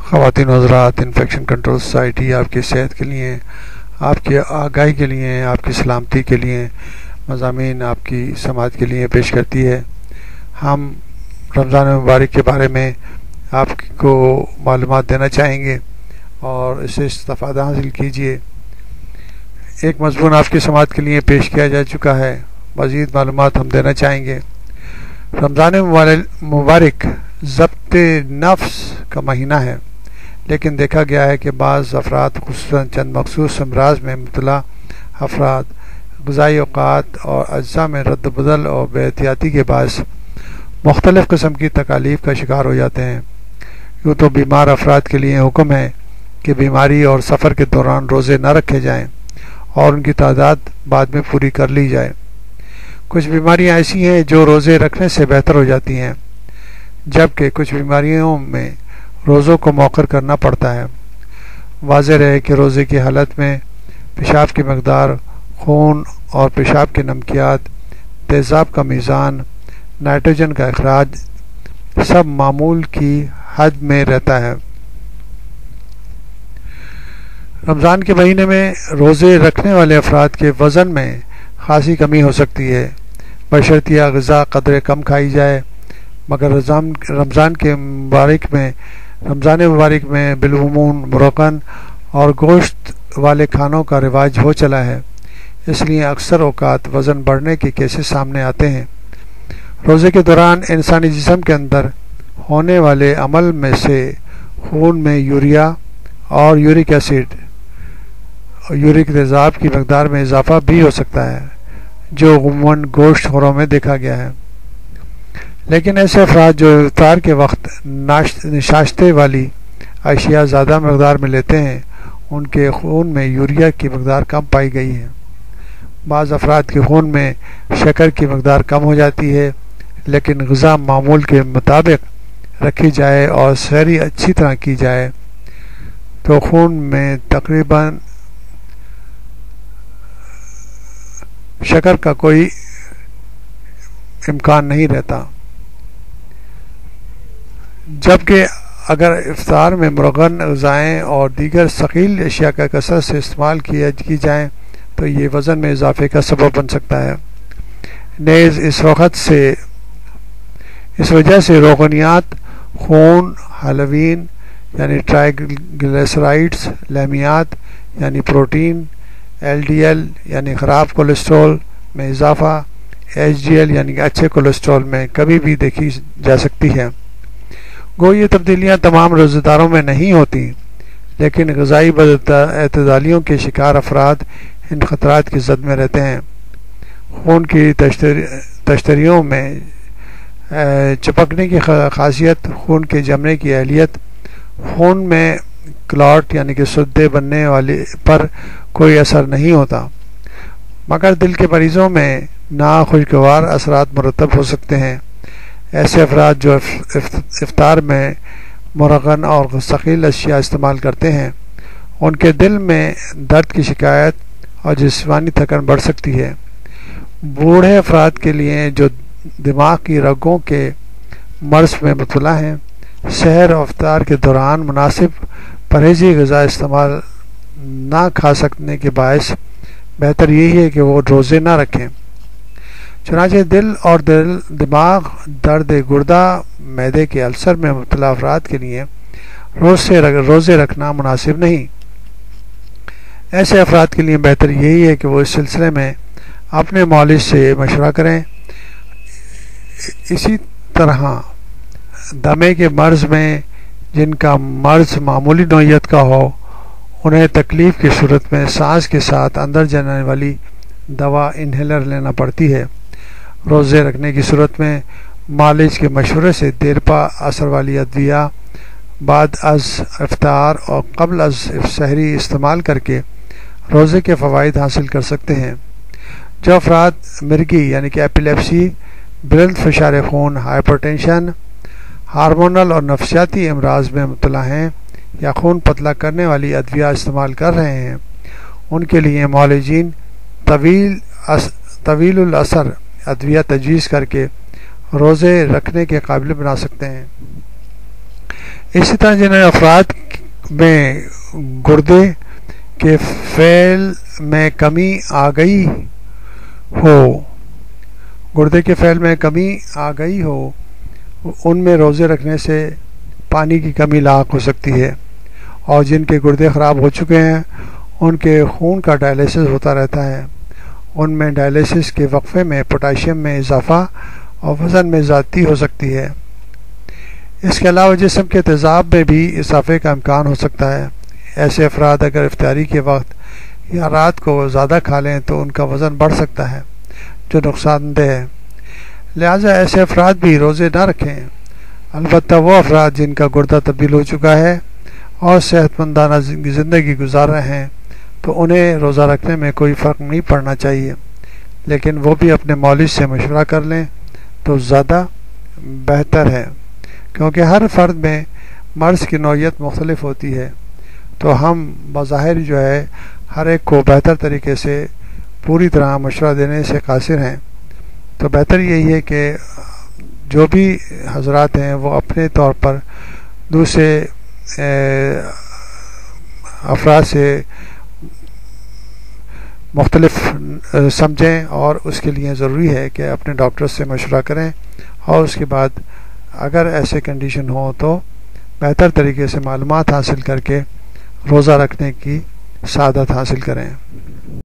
خواتین و حضرات، انفیکشن کنٹرول سوسائٹی آپ کی صحت کے لیے، آپ کی آگاہی کے لیے، آپ کی سلامتی کے لیے مضامین آپ کی سماعت کے لیے پیش کرتی ہے۔ ہم رمضان مبارک کے بارے میں آپ کو معلومات دینا چاہیں گے اور اس سے استفادہ حاصل کیجیے۔ ایک مضمون آپ کی سماعت کے لیے پیش کیا جا چکا ہے، مزید معلومات ہم دینا چاہیں گے۔ رمضان مبارک ضبط نفس کا مہینہ ہے، لیکن دیکھا گیا ہے کہ بعض افراد، خصوصاً چند مخصوص امراض میں مبتلا افراد، غذائی اوقات اور اجزاء میں رد و بدل اور بے احتیاطی کے باعث مختلف قسم کی تکالیف کا شکار ہو جاتے ہیں۔ یوں تو بیمار افراد کے لیے حکم ہے کہ بیماری اور سفر کے دوران روزے نہ رکھے جائیں اور ان کی تعداد بعد میں پوری کر لی جائے۔ کچھ بیماریاں ایسی ہیں جو روزے رکھنے سے بہتر ہو جاتی ہیں، جبکہ کچھ بیماریوں میں روزوں کو مؤخر کرنا پڑتا ہے۔ واضح رہے کہ روزے کی حالت میں پیشاب کی مقدار، خون اور پیشاب کے نمکیات، تیزاب کا میزان، نائٹروجن کا اخراج سب معمول کی حد میں رہتا ہے۔ رمضان کے مہینے میں روزے رکھنے والے افراد کے وزن میں خاصی کمی ہو سکتی ہے، بشرطیہ غذا قدرے کم کھائی جائے، مگر رمضان مبارک میں بالعموم مرغن اور گوشت والے کھانوں کا رواج ہو چلا ہے، اس لیے اکثر اوقات وزن بڑھنے کے کیسز سامنے آتے ہیں۔ روزے کے دوران انسانی جسم کے اندر ہونے والے عمل میں سے خون میں یوریا اور یورک ایسڈ، یورک تیزاب کی مقدار میں اضافہ بھی ہو سکتا ہے، جو عموماً گوشت خوروں میں دیکھا گیا ہے۔ لیکن ایسے افراد جو افطار کے وقت نشاستے والی اشیاء زیادہ مقدار میں لیتے ہیں، ان کے خون میں یوریا کی مقدار کم پائی گئی ہے۔ بعض افراد کے خون میں شکر کی مقدار کم ہو جاتی ہے، لیکن غذا معمول کے مطابق رکھی جائے اور سحری اچھی طرح کی جائے تو خون میں تقریباً شکر کا کوئی امکان نہیں رہتا، جبکہ اگر افطار میں مرغن غذائیں اور دیگر ثقیل اشیاء کا کثرت سے استعمال کی جائیں تو یہ وزن میں اضافے کا سبب بن سکتا ہے۔ نیز اس وجہ سے روغنیات، خون حلوین یعنی ٹرائیگلیسرائڈز، لحمیات یعنی پروٹین، ایل ڈی ایل یعنی خراب کولیسٹرول میں اضافہ، ایچ ڈی ایل یعنی اچھے کولیسٹرول میں کمی بھی دیکھی جا سکتی ہے۔ گو یہ تبدیلیاں تمام روزہ داروں میں نہیں ہوتی، لیکن غذائی بد اعتدالیوں کے شکار افراد ان خطرات کی زد میں رہتے ہیں۔ خون کی تشتریوں میں چپکنے کی خاصیت، خون کے جمنے کی اہلیت، خون میں کلاٹ یعنی کہ سدے بننے والے پر کوئی اثر نہیں ہوتا، مگر دل کے مریضوں میں ناخوشگوار اثرات مرتب ہو سکتے ہیں۔ ایسے افراد جو افطار میں مرغن اور ثقیل اشیاء استعمال کرتے ہیں، ان کے دل میں درد کی شکایت اور جسمانی تھکن بڑھ سکتی ہے۔ بوڑھے افراد کے لیے جو دماغ کی رگوں کے مرض میں مبتلا ہیں، سحر اور افطار کے دوران مناسب پرہیزی غذا استعمال نہ کھا سکنے کے باعث بہتر یہی ہے کہ وہ روزے نہ رکھیں۔ چنانچہ دل اور دماغ، درد گردہ، معدے کے السر میں مبتلا افراد کے لیے روزے رکھنا مناسب نہیں۔ ایسے افراد کے لیے بہتر یہی ہے کہ وہ اس سلسلے میں اپنے معالج سے مشورہ کریں۔ اسی طرح دمے کے مرض میں جن کا مرض معمولی نوعیت کا ہو، انہیں تکلیف کی صورت میں سانس کے ساتھ اندر جانے والی دوا انہیلر لینا پڑتی ہے۔ روزے رکھنے کی صورت میں معالج کے مشورے سے دیر پا اثر والی ادویہ بعد از افطار اور قبل از سحری استعمال کر کے روزے کے فوائد حاصل کر سکتے ہیں۔ جو افراد مرگی یعنی کہ ایپیلیپسی، بلند فشار خون، ہائپرٹینشن، ہارمونل اور نفسیاتی امراض میں مبتلا ہیں یا خون پتلا کرنے والی ادویہ استعمال کر رہے ہیں، ان کے لیے معالجین طویل الاثر ادویہ تجویز کر کے روزے رکھنے کے قابل بنا سکتے ہیں۔ اسی طرح جن افراد میں گردے کے فعل میں کمی آ گئی ہو ان میں روزے رکھنے سے پانی کی کمی لاحق ہو سکتی ہے، اور جن کے گردے خراب ہو چکے ہیں ان کے خون کا ڈائلیسس ہوتا رہتا ہے، ان میں ڈائلیسس کے وقفے میں پوٹاشیم میں اضافہ اور وزن میں زیادتی ہو سکتی ہے۔ اس کے علاوہ جسم کے تیزاب میں بھی اضافے کا امکان ہو سکتا ہے۔ ایسے افراد اگر افطاری کے وقت یا رات کو زیادہ کھا لیں تو ان کا وزن بڑھ سکتا ہے، جو نقصان دہ ہے، لہٰذا ایسے افراد بھی روزے نہ رکھیں۔ البتہ وہ افراد جن کا گردہ تبدیل ہو چکا ہے اور صحت مندانہ زندگی گزار رہے ہیں تو انہیں روزہ رکھنے میں کوئی فرق نہیں پڑنا چاہیے، لیکن وہ بھی اپنے مولوی سے مشورہ کر لیں تو زیادہ بہتر ہے، کیونکہ ہر فرد میں مرض کی نوعیت مختلف ہوتی ہے، تو ہم بظاہر جو ہے ہر ایک کو بہتر طریقے سے پوری طرح مشورہ دینے سے قاصر ہیں۔ تو بہتر یہی ہے کہ جو بھی حضرات ہیں وہ اپنے طور پر دوسرے افراد سے مختلف سمجھیں، اور اس کے لیے ضروری ہے کہ اپنے ڈاکٹر سے مشورہ کریں، اور اس کے بعد اگر ایسے کنڈیشن ہو تو بہتر طریقے سے معلومات حاصل کر کے روزہ رکھنے کی سعادت حاصل کریں۔